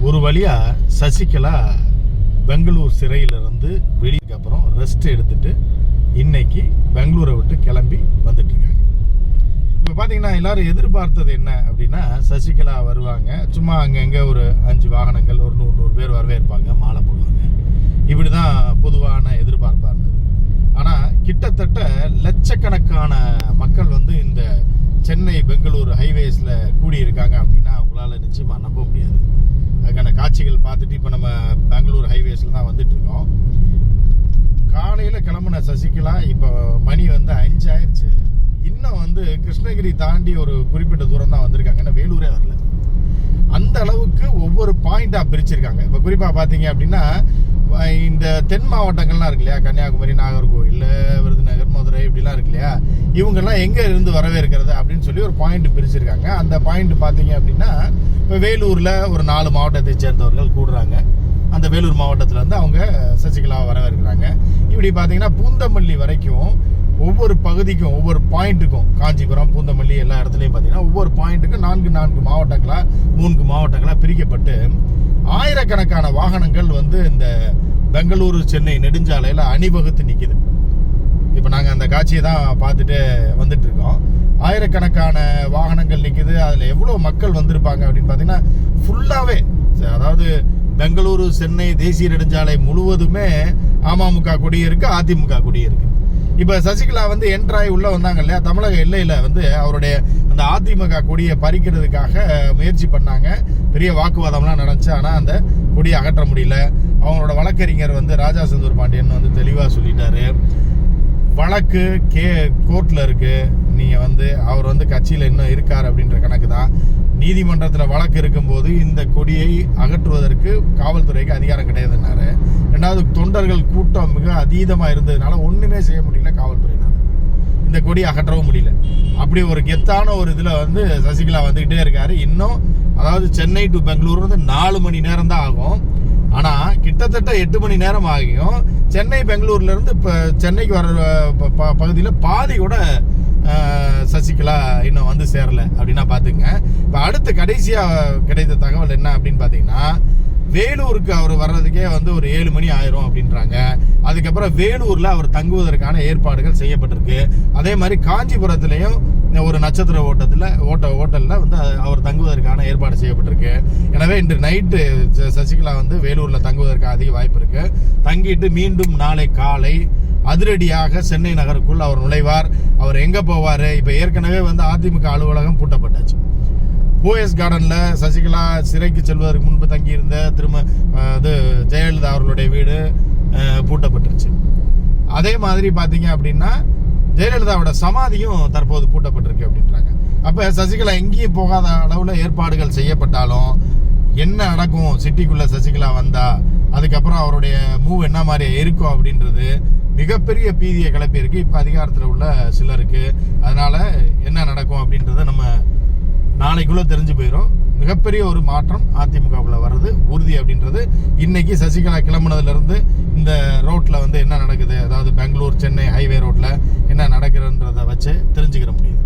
ஒரு வழியாக சசிகலா பெங்களூர் சிறையிலிருந்து வெளியே அப்புறம் ரெஸ்ட் எடுத்துட்டு இன்னைக்கு பெங்களூரை விட்டு கிளம்பி வந்துட்டு இருக்காங்க. இப்போ பார்த்தீங்கன்னா எல்லாரும் எதிர்பார்த்தது என்ன அப்படின்னா, சசிகலா வருவாங்க, சும்மா அங்கங்கே ஒரு 5 வாகனங்கள், ஒரு 100 பேர் வரவேற்பாங்க, மாலை போடுவாங்க. இப்படி தான் பொதுவான எதிர்பார்ப்பாக இருந்தது. ஆனால் கிட்டத்தட்ட லட்சக்கணக்கான மக்கள் வந்து இந்த சென்னை பெங்களூர் ஹைவேஸில் கூடியிருக்காங்க அப்படின்னா அவங்களால நிச்சயமாக நம்ப முடியாது. அதுக்கான காட்சிகள் பார்த்துட்டு இப்போ நம்ம பெங்களூர் ஹைவேஸில் தான் வந்துட்டு இருக்கோம். காலையில் கிளம்புன சசிகலா இப்போ மணி வந்து 5 ஆயிடுச்சு. இன்னும் வந்து கிருஷ்ணகிரி தாண்டி ஒரு குறிப்பிட்ட தூரம் தான் வந்திருக்காங்க, ஏன்னா வேலூரே வரல. அந்த அளவுக்கு ஒவ்வொரு பாயிண்டாக பிரிச்சிருக்காங்க. இப்போ குறிப்பாக பார்த்தீங்க அப்படின்னா இந்த தென் மாவட்டங்கள்லாம் இருக்கு இல்லையா, கன்னியாகுமரி, நாகர்கோவில், விருதுநகர், மதுரை இப்படிலாம் இருக்கு இல்லையா, இவங்கெல்லாம் எங்கே இருந்து வரவேற்கிறது அப்படின்னு சொல்லி ஒரு பாயிண்ட் பிரிச்சிருக்காங்க. அந்த பாயிண்ட் பார்த்தீங்க அப்படின்னா இப்போ வேலூரில் ஒரு 4 மாவட்டத்தை சேர்ந்தவர்கள் கூடுறாங்க. அந்த வேலூர் மாவட்டத்தில் வந்து அவங்க சசிகலாவை வரவேற்கிறாங்க. இப்படி பார்த்தீங்கன்னா பூந்தமல்லி வரைக்கும் ஒவ்வொரு பகுதிக்கும் ஒவ்வொரு பாயிண்ட்டுக்கும், காஞ்சிபுரம், பூந்தமல்லி எல்லா இடத்துலையும் பார்த்தீங்கன்னா ஒவ்வொரு பாயிண்ட்டுக்கும் 4 மாவட்டங்களாக 3 மாவட்டங்களாக பிரிக்கப்பட்டு ஆயிரக்கணக்கான வாகனங்கள் வந்து இந்த பெங்களூரு சென்னை நெடுஞ்சாலையில் அணிவகுத்து நிற்கிது. இப்போ நாங்கள் அந்த காட்சியை தான் பார்த்துட்டு வந்துட்டு இருக்கோம். ஆயிரக்கணக்கான வாகனங்கள் நிற்கிது. அதில் எவ்வளோ மக்கள் வந்திருப்பாங்க அப்படின்னு பார்த்தீங்கன்னா ஃபுல்லாகவே, அதாவது பெங்களூரு சென்னை தேசிய நெடுஞ்சாலை முழுவதுமே அமமுக கொடி இருக்குது, அதிமுக கொடி இருக்குது. இப்போ சசிகலா வந்து என்ட்ராய் உள்ளே வந்தாங்க இல்லையா, தமிழக எல்லையில் வந்து அவருடைய அந்த அதிமுக கொடியை பறிக்கிறதுக்காக முயற்சி பண்ணாங்க. பெரிய வாக்குவாதம்லாம் நடந்துச்சு. ஆனால் அந்த கொடியை அகற்ற முடியல. அவங்களோட வழக்கறிஞர் வந்து ராஜா செந்தூர் பாண்டியன் வந்து தெளிவாக சொல்லிட்டாரு, வழக்கு கோர்ட்டில் இருக்குது, நீங்கள் வந்து அவர் வந்து கட்சியில் இன்னும் இருக்கார் அப்படின்ற கணக்கு தான். நீதிமன்றத்தில் வழக்கு இருக்கும்போது இந்த கொடியை அகற்றுவதற்கு காவல்துறைக்கு அதிகாரம் கிடையாதுன்னாரு. ரெண்டாவது, தொண்டர்கள் கூட்டம் மிக அதீதமாக இருந்ததுனால ஒன்றுமே செய்ய முடியல காவல்துறையினால, இந்த கொடியை அகற்றவும் முடியல. அப்படி ஒரு கெத்தான ஒரு இதில் வந்து சசிகலா வந்துக்கிட்டே இருக்காரு. இன்னும் அதாவது சென்னை டு பெங்களூர் வந்து 4 மணி நேரம் தான் ஆகும். ஆனால் கிட்டத்தட்ட 8 மணி நேரம் ஆகியும் சென்னை பெங்களூர்லேருந்து இப்போ சென்னைக்கு வர பகுதியில் பாதி கூட சசிகலா இன்னும் வந்து சேரலை அப்படின்னா பார்த்துங்க. இப்போ அடுத்து கடைசியாக கிடைத்த தகவல் என்ன அப்படின்னு பார்த்தீங்கன்னா, வேலூருக்கு அவர் வர்றதுக்கே வந்து ஒரு 7 மணி ஆயிரும் அப்படின்றாங்க. அதுக்கப்புறம் வேலூரில் அவர் தங்குவதற்கான ஏற்பாடுகள் செய்யப்பட்டிருக்கு. அதே மாதிரி காஞ்சிபுரத்துலேயும் ஒரு நட்சத்திர ஹோட்டலில் வந்து அவர் தங்குவதற்கான ஏற்பாடு செய்யப்பட்டிருக்கு. எனவே இன்று நைட்டு சசிகலா வந்து வேலூரில் தங்குவதற்கு அதிக வாய்ப்பு இருக்கு. தங்கிட்டு மீண்டும் நாளை காலை அதிரடியாக சென்னை நகருக்குள் அவர் நுழைவார். அவர் எங்கே போவார்? இப்போ ஏற்கனவே வந்து அதிமுக அலுவலகம் பூட்டப்பட்டாச்சு. போயஸ் கார்டனில் சசிகலா சிறைக்கு செல்வதற்கு முன்பு தங்கியிருந்த ஜெயலலிதா அவர்களுடைய வீடு பூட்டப்பட்டுருச்சு. அதே மாதிரி பார்த்தீங்க அப்படின்னா ஜெயலலிதாவோட சமாதியும் தற்போது பூட்டப்பட்டிருக்கு அப்படின்றாங்க. அப்போ சசிகலா எங்கேயும் போகாத அளவில் ஏற்பாடுகள் செய்யப்பட்டாலும் என்ன நடக்கும், சிட்டிக்குள்ளே சசிகலா வந்தா அதுக்கப்புறம் அவருடைய மூவ் என்ன மாதிரி இருக்கும் அப்படின்றது மிகப்பெரிய பீதியை கிளப்பி இருக்கு இப்போ அதிகாரத்தில் உள்ள சிலருக்கு. அதனால என்ன நடக்கும் அப்படின்றத நம்ம நாளைக்குள்ளே தெரிஞ்சு போயிடும். மிகப்பெரிய ஒரு மாற்றம் அதிமுகவுக்குள்ள வர்றது உறுதி அப்படின்றது இன்னைக்கு சசிகலா கிளம்புனதுலேருந்து இந்த ரோட்டில் வந்து என்ன நடக்குது, அதாவது பெங்களூர் சென்னை ஹைவே ரோட்டில் என்ன நடக்குதுன்றதை வச்சு தெரிஞ்சுக்கிற முடியுது.